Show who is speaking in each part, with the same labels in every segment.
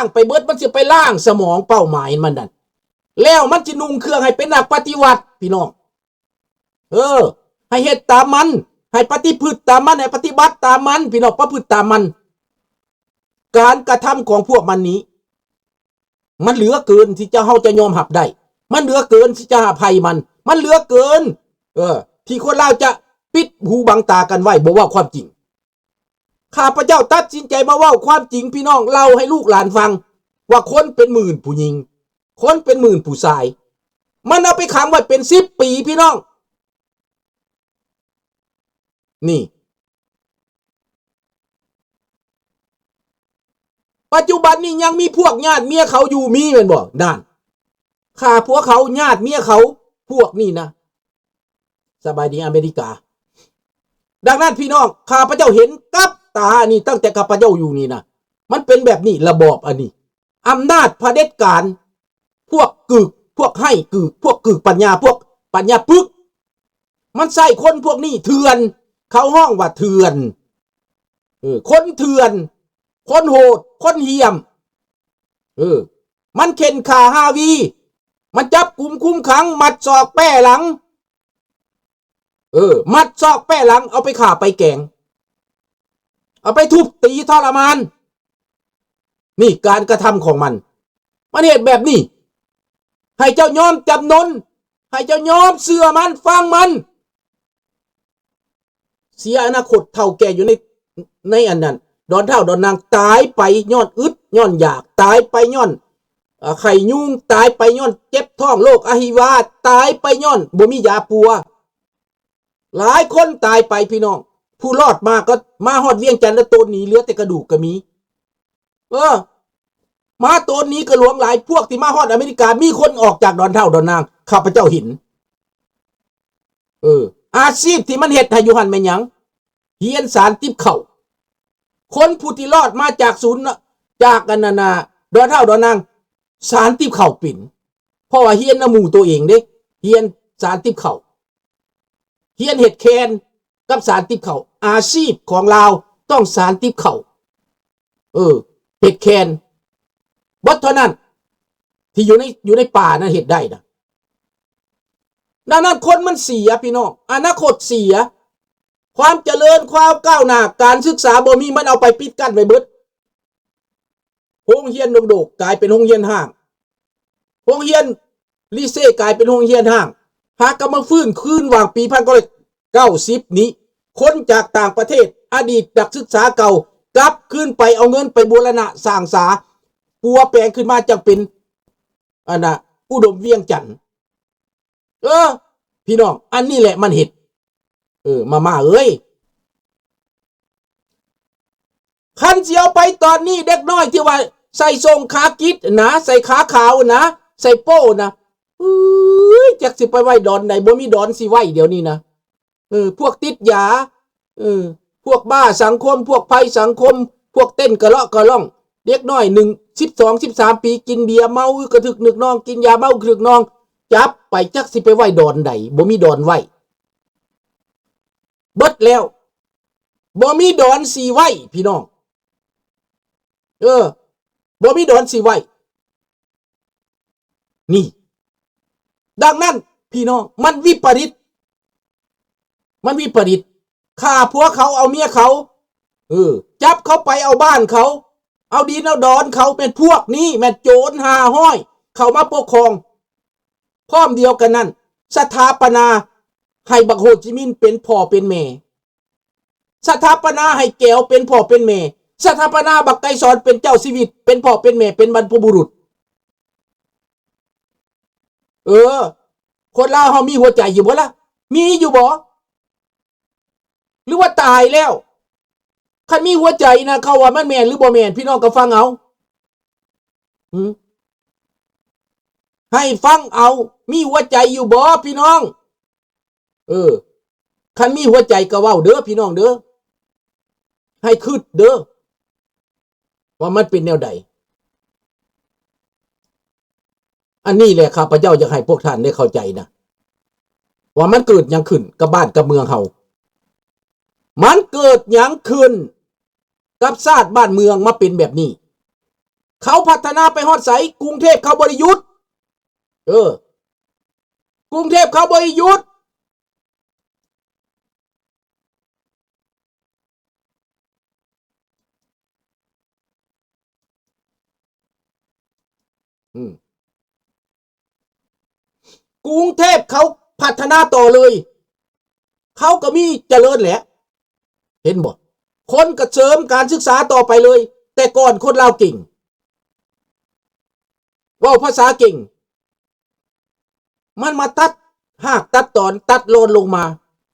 Speaker 1: างไปเบิดมันสิไปล่างสมองเป้าหมายมันนั่นแล้วมันจะนุ่งเครื่องให้เป็นนักปฏิวัติพี่น้องให้เฮ็ดตามมันให้ปฏิพฤติตามมันให้ปฏิบัติตามมันพี่น้องประพฤติตามมันการกระทำของพวกมันนี้มันเหลือเกินที่เฮาจะยอมรับได้มันเหลือเกินที่จะอภัยมันเหลือเกินที่คนเราจะปิดหูบังตากันไว้บ่ว่าความจริงข้าพเจ้าตัดสินใจมาเว้าความจริงพี่น้องเล่าให้ลูกหลานฟังว่าคนเป็นหมื่นผู้หญิงคนเป็นหมื่นผู้ชายมันเอาไปขังไว้เป็น10 ปีพี่น้องนี่ปัจจุบันนี้ยังมีพวกญาติเมียเขาอยู่มีแม่นบ่นั่นข้าพวกเขาญาติเมียเขาพวกนี้นะสบายดีอเมริกาดังนั้นพี่น้องข้าพเจ้าเห็นกับตานี่ตั้งแต่ข้าพเจ้าอยู่นี่นะมันเป็นแบบนี้ระบอบอันนี้อำนาจเผด็จการพวกกึกพวกให้กึกพวกกึกปัญญาพวกปัญญาปึกมันใส่คนพวกนี้เถื่อนเขาห้องว่าเถื่อนคนเถื่อนคนโหดคนเหี้ยมมันเข็นขาฮาวีมันจับกุมคุ้มขังมัดศอกแป้หลังมัดศอกแป้หลังเอาไปข่าไปแกงเอาไปทุบตีทรมานนี่การกระทำของมันเหตุแบบนี้ให้เจ้ายอมจำนนให้เจ้ายอมเสื่อมันฟังมันเสียอนาคตเท่าแก่อยู่ในอันนั้นดอนเท่าดอนนางตายไปย้อนอึดย้อนอยากตายไปย้อนไข่ยุงตายไปย้อนเจ็บท้องโรคอหิวาตายไปย้อนบ่มียาปัวหลายคนตายไปพี่น้องผู้รอดมาก็มาฮอดเวียงจันทร์แล้วตัวหนีเหลือแต่กระดูกก็มีมาตัวนี้ก็หลวงหลายพวกที่มาฮอดอเมริกามีคนออกจากดอนเท่าดอนนางข้าพเจ้าเห็นอาชีพที่มันเฮ็ดให้อยู่หั่นแม่นหยังเฮียนสารติบเข้าคนผู้ที่รอดมาจากศูนย์จากกันนาดอนเท่าดอนนางสารติบเข้าปิ่นเพราะว่าเฮียนน้ำหมู่ตัวเองเด้เฮียนสารติบเข้าเฮียนเฮ็ดแคนกับสารติบเข้าอาชีพของเราต้องสารติบเข้าเฮ็ดแคนบ่เท่านั้นที่อยู่ในป่านั้นเฮ็ดได้นะดังนั้นคนมันเสียพี่น้องอนาคตเสียความเจริญความก้าวหน้าการศึกษาบ่มีมันเอาไปปิดกั้นไว้เบิดโรงเรียนโดกๆกลายเป็นโรงเรียนห้างโรงเรียนลิเซ่กลายเป็นโรงเรียนห้างหากมาฟื้นคืนวางปี1990นี้คนจากต่างประเทศอดีตนักศึกษาเก่ากลับขึ้นไปเอาเงินไปบูรณะสร้างสาปัวแปลงขึ้นมาจังเป็นอุดมเวียงจันทร์พี่น้องอันนี้แหละมันเห็ดมาเอ้ยคันเสียวไปตอนนี้เด็กน้อยที่ว่าใส่ทรงขากิ๊ดนะใส่ขาขาวนะใส่โป้นะจักสิไปไว้ดอนไหนบ่มีดอนสิไว้เดี๋ยวนี้นะพวกติดยาพวกบ้าสังคมพวกภัยสังคมพวกเต้นกระเลาะกระล่องเด็กน้อย12-13 ปีกินเบียร์เมากระถึกนึกนองกินยาเมากระถึกนองจับไปจักสิไปไว้ดอนใดบ่มีดอนไว้เบิดแล้วบ่มีดอนสีไว้พี่น้องบ่มีดอนสีไว้นี่ดังนั้นพี่น้องมันวิปริตฆ่าผัวเขาเอาเมียเขาจับเขาไปเอาบ้านเขาเอาดินเอาดอนเขาเป็นพวกนี้แม่โจรหาห้อยเขามาปกครองพร้อมเดียวกันนั้นสถาปนาให้บักโฮจิมินห์เป็นพ่อเป็นแม่สถาปนาให้แก้วเป็นพ่อเป็นแม่สถาปนาบักไก่สอนเป็นเจ้าชีวิตเป็นพ่อเป็นแม่เป็นบรรพบุรุษคนลาวเฮามีหัวใจอยู่บ่ล่ะมีอยู่บ่หรือว่าตายแล้วคันมีหัวใจนะเขาว่ามันแม่นหรือบ่แม่นพี่น้องก็ฟังเอาให้ฟังเอามีหัวใจอยู่บ่พี่น้องคันมีหัวใจก็เว้าเด้อพี่น้องเด้อให้คิดเด้อว่ามันเป็นแนวใดอันนี้แหละข้าพเจ้าอยากให้พวกท่านได้เข้าใจนะว่ามันเกิดหยังขึ้นกับบ้านกับเมืองเฮามันเกิดหยังขึ้นกับชาติบ้านเมืองมาเป็นแบบนี้ เขาพัฒนาไปฮอดไสกรุงเทพเขาบริยุทธ์กรุงเทพเขาบริยุทธ์กรุงเทพเขาพัฒนาต่อเลยเขาก็มีเจริญแหละเห็นบ่คนก็เสริมการศึกษาต่อไปเลยแต่ก่อนคนลาวเก่งว่าภาษาเก่งมันมาตัดหากตัดตอนตัดโลนลงมา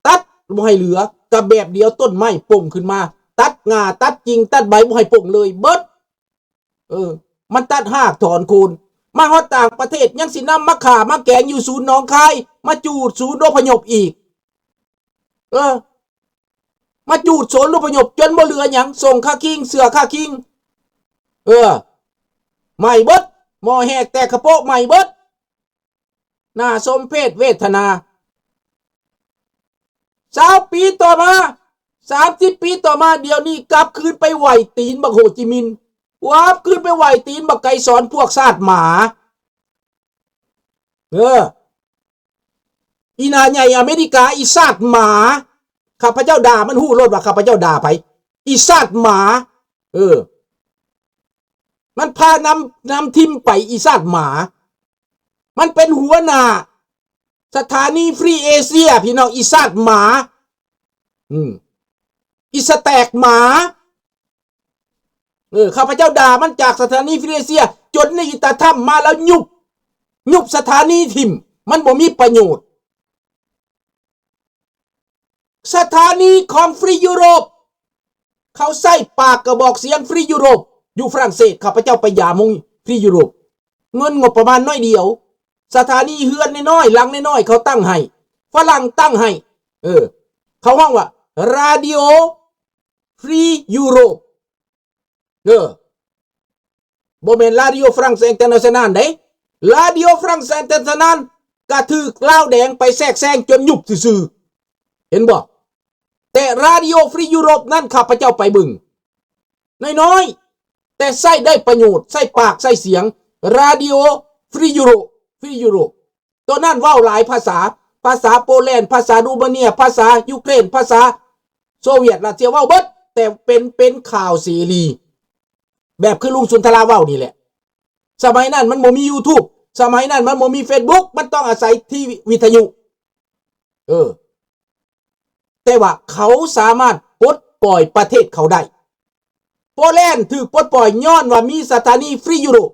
Speaker 1: ตัดบ่ให้เหลือกับแบบเดียวต้นไม้ป่งขึ้นมาตัดงาตัดจริงตัดใบบ่ให้ป่งเลยเบิดมันตัดหากถอนโคนมาฮอดต่างประเทศยังสินำมาข่ามาแกงอยู่ศูนย์หนองคายมาจูดศูนย์อพยพอีกมาจูดศูนย์อพยพจนบ่เหลือหยังส่งค่าคิงเสือค่าคิงใหม่เบิดหมอแหกแต่กระโปะใหม่เบิดน่าสมเพชเวทนา20 ปีต่อมา30 ปีต่อมาเดี๋ยวนี้กลับคืนไปไหวตีนบักโฮจิมินห์วับขึ้นไปไหวตีนบักไก่สอนพวกซาดหมาอีนาใหญ่อเมริกาอีซาดหมาข้าพเจ้าด่ามันหู้รถว่าข้าพเจ้าด่าไปอีซาดหมามันพานำทิมไปอีซาดหมามันเป็นหัวหน้าสถานีฟรีเอเชียพี่น้องอีซาดหมาอีสแตกหมาข้าพเจ้าด่ามันจากสถานีฟรีเอเชียจนในอิตาถ้ำมาแล้วยุบสถานีทิมมันบ่มีประโยชน์สถานีของฟรียุโรปเขาใส่ปากกระบอกเสียงฟรียุโรปอยู่ฝรั่งเศสข้าพเจ้าไปยามงฟรียุโรปเงินงบประมาณน้อยเดียวสถานีเฮือนน้อยๆหลังน้อยๆเขาตั้งให้ฝรั่งตั้งให้เขาห้องว่า Radio Free Europe บ่แม่น Radio France International เด้ Radio France International ก็ถูกลาวแดงไปแทรกแซงจนยุบซื่อๆเห็นบ่แต่ Radio Free Europe นั่นข้าพเจ้าไปบึงน้อยๆแต่ใช้ได้ประโยชน์ใช้ปากใช้เสียง Radio Free Europe ตัวนั้นเว้าหลายภาษาโปแลนด์ภาษารูมาเนียภาษายูเครนภาษาโซเวียตรัสเซียเว้าเบิดแต่เป็นข่าวเสรีแบบคือลุงสุนทราเว้านี่แหละสมัยนั้นมันบ่มี YouTube สมัยนั้นมันบ่มี Facebook มันต้องอาศัยที่วิทยุแต่ว่าเขาสามารถปลดปล่อยประเทศเขาได้โปแลนด์ถูกปลดปล่อยย้อนว่ามีสถานีฟรียุโรป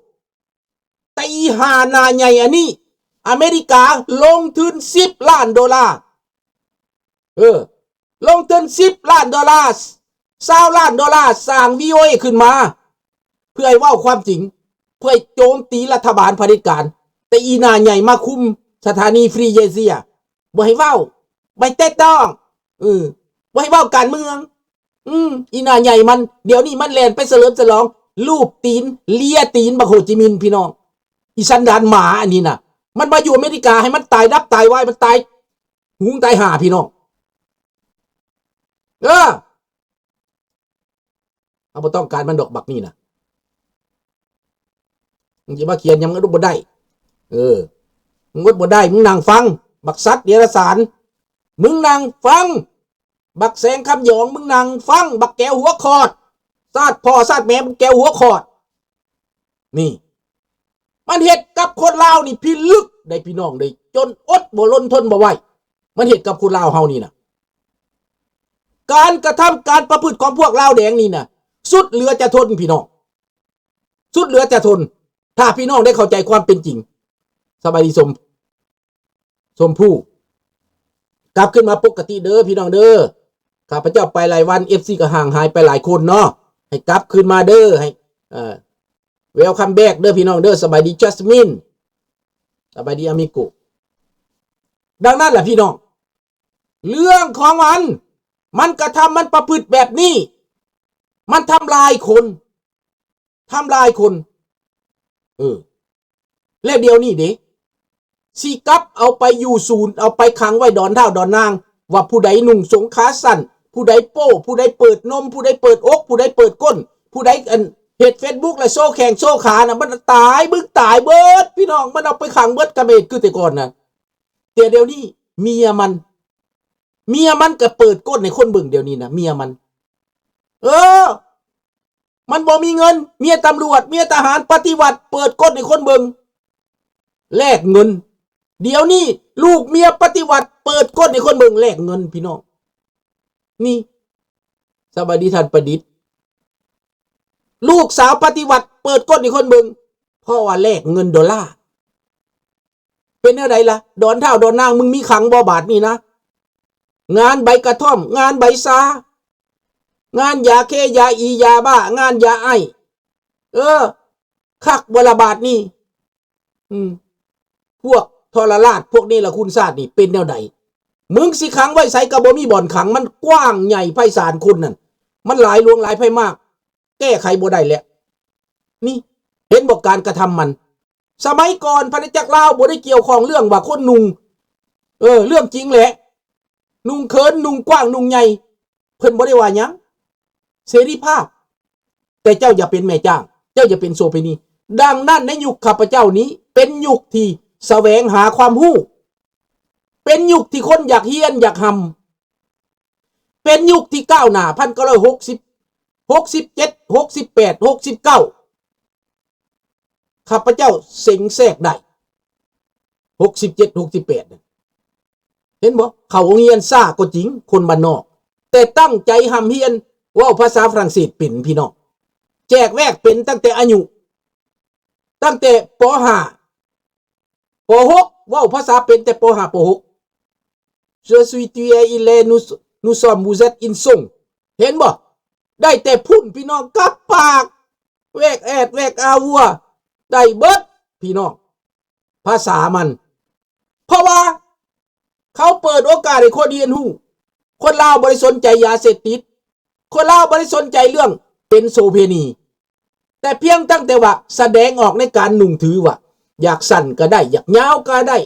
Speaker 1: แต่อีหานาใหญ่อันนี้อเมริกาลงทุน$10 ล้านลงทุน$10 ล้าน$20 ล้านสร้าง VOA ขึ้นมาเพื่อให้เว้าความจริงเพื่อโจมตีรัฐบาลเผด็จการแต่อีนาใหญ่มาคุมสถานีฟรีเอเชียบ่ให้เว้าไม่เตะต้องบ่ให้เว้าการเมืองอีนาใหญ่มันเดี๋ยวนี้มันแล่นไปเฉลิมฉลองรูปตีนเลียตีนบักโฮจิมินห์พี่น้องอีสันดานหมาอันนี้น่ะมันมาอยู่อเมริกาให้มันตายดับตายไว้มันตายหุงตายห่าพี่น้องเอาบ่ต้องการมันดอกบักนี่นะมึงจะมาเขียนยังมึงบ่ได้มึงบ่ได้มึงนั่งฟังบักซัดเดรัจฉานมึงนั่งฟังบักแสงคำหยองมึงนั่งฟังบักแก้วหัวคอดซาดพ่อซาดแม่มึงแก้วหัวคอดนี่มันเฮ็ดกับคนลาวนี่พิลึกได้พี่น้องได้จนอดบ่ล้นทนบ่ไหวมันเฮ็ดกับคนลาวเฮานี่นะการกระทำการประพฤติของพวกลาวแดงนี่นะสุดเหลือจะทนพี่น้องสุดเหลือจะทนถ้าพี่น้องได้เข้าใจความเป็นจริงสบายดีสมผู้กลับขึ้นมาปกติเด้อพี่น้องเด้อข้าพเจ้าไปหลายวัน FC ก็ห่างหายไปหลายคนเนาะให้กลับขึ้นมาเด้อให้เวลคัมแบ็กเด้อพี่น้องเด้อสบายดีจัสมินสบายดีอามิโกดังนั้นแหละพี่น้องเรื่องของมันกระทำมันประพฤติแบบนี้มันทำลายคนแล้วเดี๋ยวนี้เด้สิกลับเอาไปอยู่ศูนย์เอาไปขังไว้ดอนเท่าดอนนางว่าผู้ใดนุ่งสงขาสั้นผู้ใดโป้ผู้ใดเปิดนมผู้ใดเปิดอกผู้ใดเปิดก้นผู้ใด เฮ็ด Facebook และโซ่แข่งโซ่ขาน่ะมันตายบึกตายเบิดพี่น้องมันเอาไปขังเบิดกระเบดคือแต่ก่อนน่ะแต่เดี๋ยวนี้เมียมันก็เปิดก้นในคนเบิ่งเดี๋ยวนี้นะเมียมันมันบ่มีเงินเมียตำรวจเมียทหารปฏิวัติเปิดก้นในคนเบิ่งแลกเงินเดี๋ยวนี้ลูกเมียปฏิวัติเปิดก้นในคนเบิ่งแลกเงินพี่น้องนี่สวัสดีท่านประดิษฐ์ลูกสาวปฏิวัติเปิดก้นในคนเบิ่งเพราะว่าแลกเงินดอลลาร์เป็นอะไรล่ะดอนเท่าดอนนางมึงมีขังบ่บาทนี่นะงานใบกระท่อมงานใบซางานยาเคยาอียาบ้างานยาไอคักบลบาทนี่พวกทรราชพวกนี้ละคุณศาสตร์นี่เป็นแนวใดมึงสิขังไว้ใส่กระบ่มีบ่อนขังมันกว้างใหญ่ไพศาลคนนั่นมันหลายลวงหลายไพมากแก้ไขบ่ได้แล้วนี่เห็นบอกการกระทำมันสมัยก่อนพระจักรลาวบ่ได้เกี่ยวข้องเรื่องว่าคนนุงเรื่องจริงแหละนุงเขินนุงกว้างนุงใหญ่เพิ่นบ่ได้ว่าหยังเสรีภาพแต่เจ้าอย่าเป็นแม่จ้างเจ้าอย่าเป็นโสเภณีดังนั้นในยุคข้าพเจ้านี้เป็นยุคที่แสวงหาความรู้เป็นยุคที่คนอยากเฮียนอยากหำเป็นยุคที่ก้าวหน้า1960 67 68 69ข้าพเจ้าเส็งแทรกได้67 68เห็นบ่เขาเฮียนซ่าก็จริงคนบ้านนอกแต่ตั้งใจหำเฮียนว่าภาษาฝรั่งเศสเป็นพี่น้องแจกแวกเป็นตั้งแต่อายุตั้งแต่ป.5 ป.6 ว่าภาษาเป็นแต่ป.5 ป.6 Je suis tu es il est nous sommes vous êtes ils sont เห็นบ่ได้แต่พุ่นพี่น้องกับปากแวกแอดแวกอาวัวได้เบิดพี่น้องภาษามันเพราะว่าเขาเปิดโอกาสให้คนเรียนรู้คนลาวบ่ได้สนใจยาเสพติดคนลาวบ่ได้สนใจเรื่องเป็นโสเภณีแต่เพียงตั้งแต่ว่าแสดงออกในการนุ่งถือว่าอยากสั่นก็ได้อยากยาวก็ได้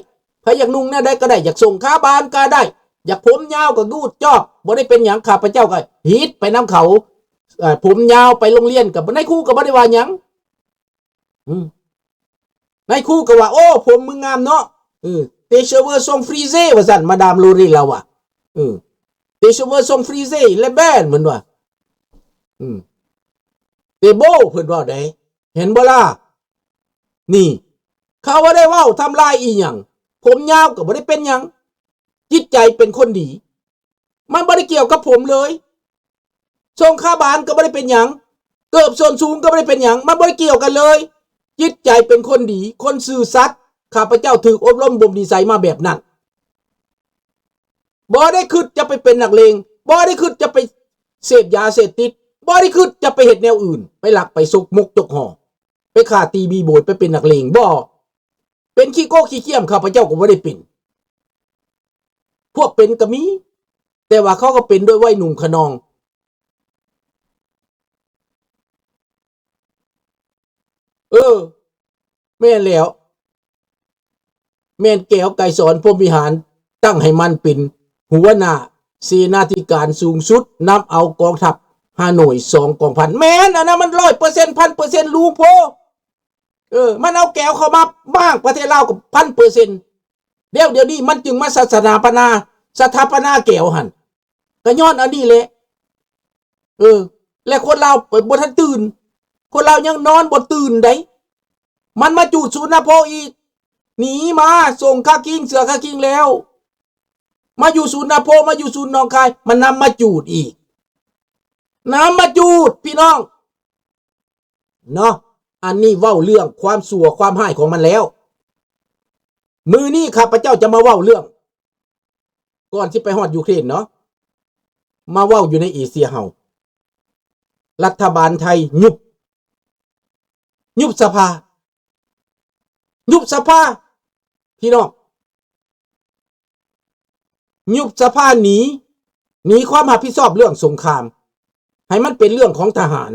Speaker 1: ใครอยากนุ่งหน้าได้ก็ได้อยากส่งขาบานก็ได้อยากผมยาวก็ดูดจอบบ่ได้เป็นหยังข้าพเจ้าก็ฮิตไปน้ำเขาผมยาวไปโรงเรียนกับในครูก็บ่ได้ว่าหยังในครูก็ว่าโอ้ผมมึงงามเนาะเตเชเวอร์ทรงฟรีเซ่ว่าสั่นมาดามโลรีเราอะเตเชเวอร์ทรงฟรีเซ่และแบนเหมือนว่าเตโบเพิ่นว่าได้เห็นบ่ล่ะนี่เขาว่าได้เว้าทำลายอีหยังผมยาวก็บ่ได้เป็นหยังจิตใจเป็นคนดีมันบ่ได้เกี่ยวกับผมเลยทรงข้าบานก็บ่ได้เป็นหยังเกิบส่วนสูงก็บ่ได้เป็นหยังมันบ่ได้เกี่ยวกันเลยจิตใจเป็นคนดีคนซื่อสัตย์ข้าพเจ้าถูกอบรมบ่มนิสัยมาแบบนั้นบ่ได้คิดจะไปเป็นนักเลงบ่ได้คิดจะไปเสพยาเสพติดบ่ได้คิดจะไปเฮ็ดแนวอื่นไปลักไปซุกมกจกห่อไปฆ่าตีบีโบยไปเป็นนักเลงบ่เป็นขี้โก้ขี้เกียจข้าพเจ้าก็บ่ได้เป็นพวกเป็นก็มีแต่ว่าเขาก็เป็นด้วยวัยหนุ่มขนองแม่นแล้วแม่นแก้วไก่สอนพรหมวิหารตั้งให้มันเป็นหัวหน้าเสนาธิการสูงสุดนำเอากองทัพ5หน่วย2กองพันแม่นอันนั้นมัน 100% 1,000% รู้โพมันเอาแก้วเข้ามาบ้างประเทศลาวกับ 1,000% เดี๋ยวนี้มันจึงมาสถาปนาแก้วหั่นก็ย้อนอันนี้แหละและคนลาวบ่ทันตื่นคนลาวยังนอนบ่ตื่นได้มันมาจูดศูนย์นะโพอีกหนีมาส่งค่ากิ้งเสือค่ากิ้งแล้วมาอยู่ศูนย์นาโพมาอยู่ศูนย์หนองคายมันนำมาจูดอีกน้ำมาจูดพี่น้องเนาะอันนี้เว้าเรื่องความสัวความหายของมันแล้วมือนี้ข้าพเจ้าจะมาเว้าเรื่องก่อนที่ไปฮอดยูเครนเนาะมาเว้าอยู่ในเอเชียเฮารัฐบาลไทยยุบสภาพี่น้องยุบสภาหนีความรับผิดชอบเรื่องสงครามให้มันเป็นเรื่องของทหาร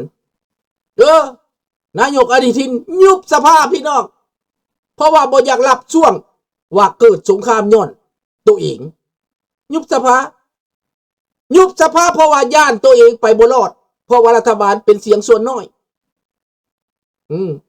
Speaker 1: นายกอนุทินยุบสภาพี่น้องเพราะว่าบ่อยากรับช่วงว่าเกิดสงครามย้อนตัวเองยุบสภาเพราะว่าย่านตัวเองไปบ่รอดเพราะว่ารัฐบาลเป็นเสียงส่วนน้อย อืม